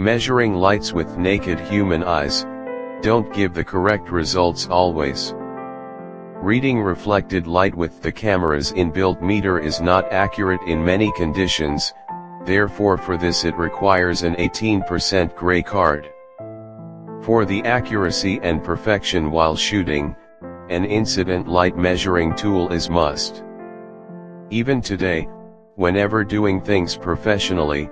Measuring lights with naked human eyes don't give the correct results always. Reading reflected light with the camera's inbuilt meter is not accurate in many conditions, therefore for this it requires an 18% gray card. For the accuracy and perfection while shooting, an incident light measuring tool is must. Even today, whenever doing things professionally,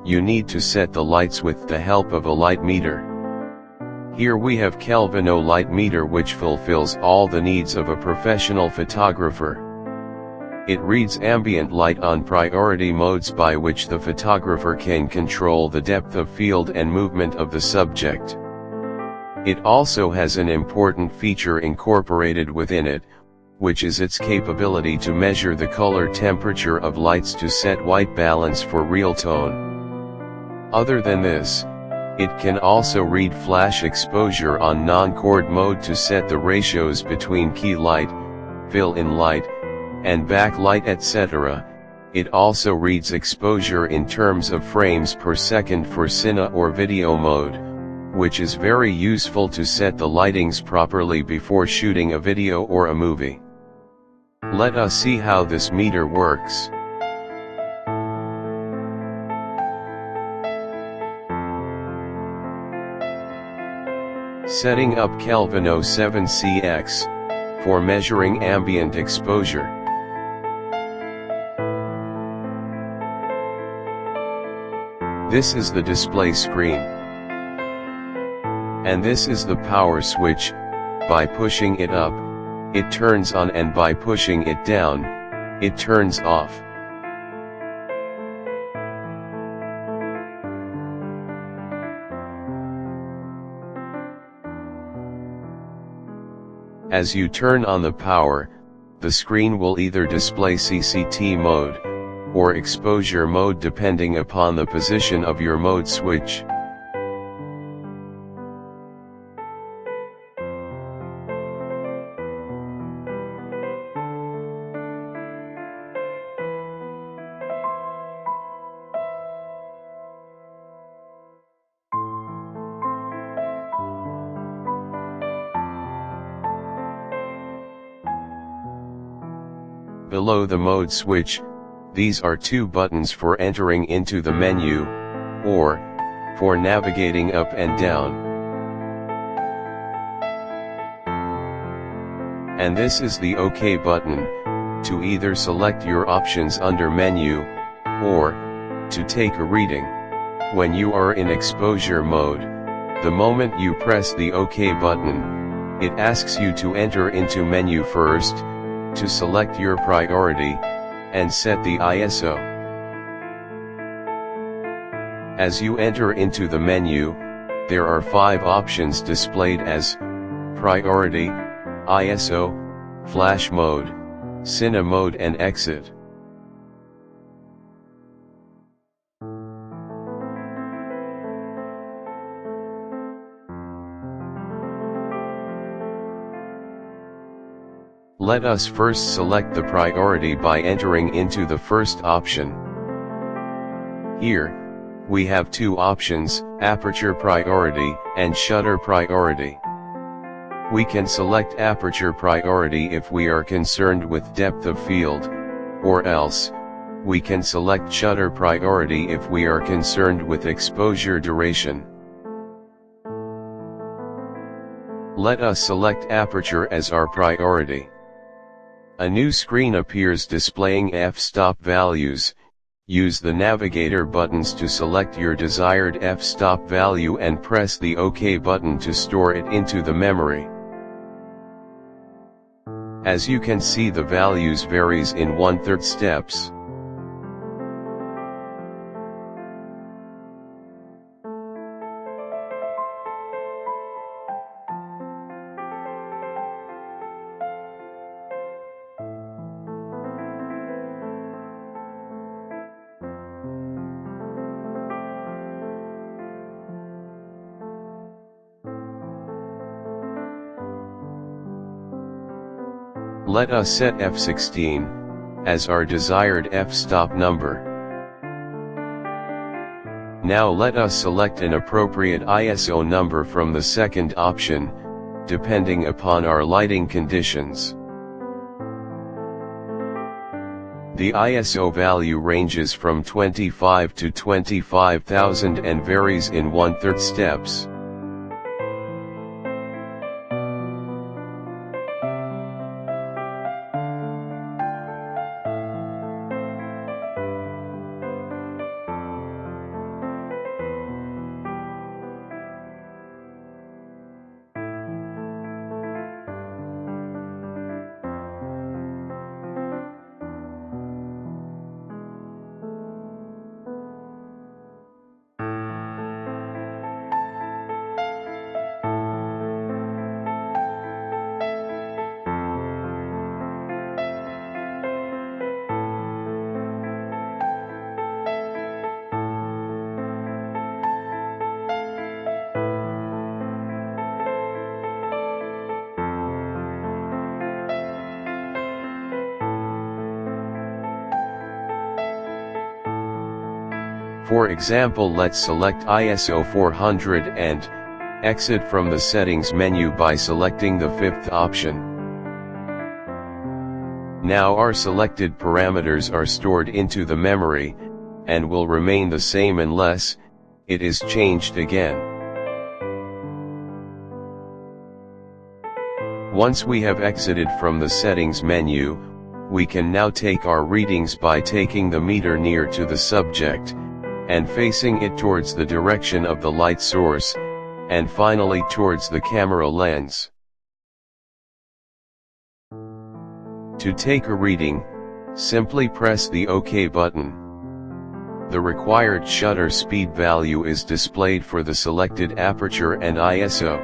you need to set the lights with the help of a light meter. Here we have Kelvino light meter, which fulfills all the needs of a professional photographer. It reads ambient light on priority modes, by which the photographer can control the depth of field and movement of the subject. It also has an important feature incorporated within it, which is its capability to measure the color temperature of lights to set white balance for real tone. Other than this, it can also read flash exposure on non-chord mode to set the ratios between key light, fill-in light, and backlight, etc. It also reads exposure in terms of frames per second for cine or video mode, which is very useful to set the lightings properly before shooting a video or a movie. Let us see how this meter works. Setting up Kelvino 7Cx for measuring ambient exposure. This is the display screen. And this is the power switch. By pushing it up, it turns on, and by pushing it down, it turns off. As you turn on the power, the screen will either display CCT mode, or exposure mode depending upon the position of your mode switch. Below the mode switch, these are two buttons for entering into the menu, or for navigating up and down. And this is the OK button, to either select your options under menu, or to take a reading. When you are in exposure mode, the moment you press the OK button, it asks you to enter into menu first, to select your priority, and set the ISO. As you enter into the menu, there are 5 options displayed as priority, ISO, flash mode, cine mode and exit. Let us first select the priority by entering into the first option. Here, we have 2 options, aperture priority and shutter priority. We can select aperture priority if we are concerned with depth of field, or else, we can select shutter priority if we are concerned with exposure duration. Let us select aperture as our priority. A new screen appears displaying f-stop values. Use the navigator buttons to select your desired f-stop value and press the OK button to store it into the memory. As you can see, the values varies in 1/3 steps. Let us set f16 as our desired f-stop number. Now let us select an appropriate ISO number from the second option, depending upon our lighting conditions. The ISO value ranges from 25 to 25,000 and varies in 1/3 steps. For example, let's select ISO 400 and exit from the settings menu by selecting the fifth option. Now our selected parameters are stored into the memory, and will remain the same unless it is changed again. Once we have exited from the settings menu, we can now take our readings by taking the meter near to the subject, and facing it towards the direction of the light source, and finally towards the camera lens. To take a reading, simply press the OK button. The required shutter speed value is displayed for the selected aperture and ISO.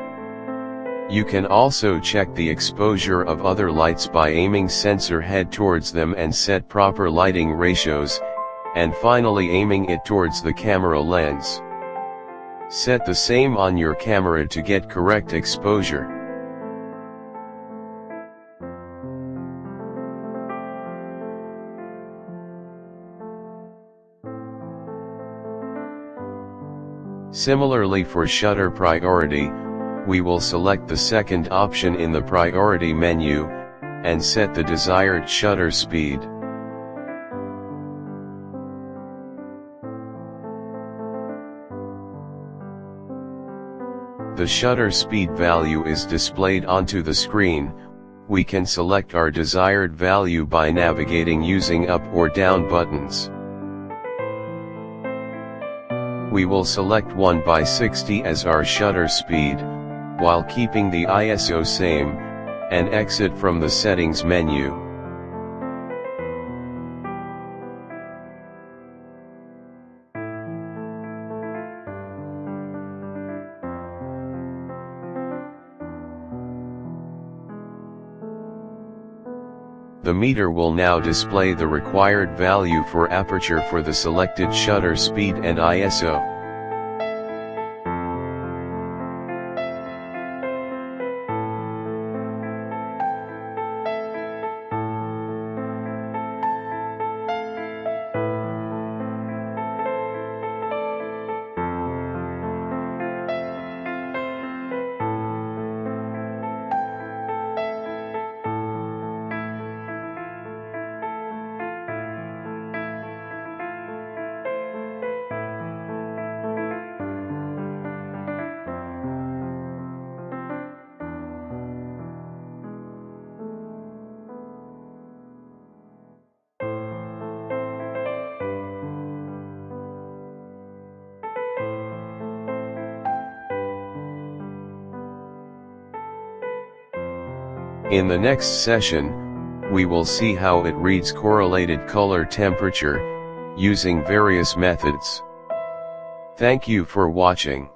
You can also check the exposure of other lights by aiming sensor head towards them and set proper lighting ratios, and finally aiming it towards the camera lens. Set the same on your camera to get correct exposure. Similarly, for shutter priority, we will select the second option in the priority menu, and set the desired shutter speed. The shutter speed value is displayed onto the screen. We can select our desired value by navigating using up or down buttons. We will select 1/60 as our shutter speed, while keeping the ISO same, and exit from the settings menu. The meter will now display the required value for aperture for the selected shutter speed and ISO. In the next session, we will see how it reads correlated color temperature, using various methods. Thank you for watching.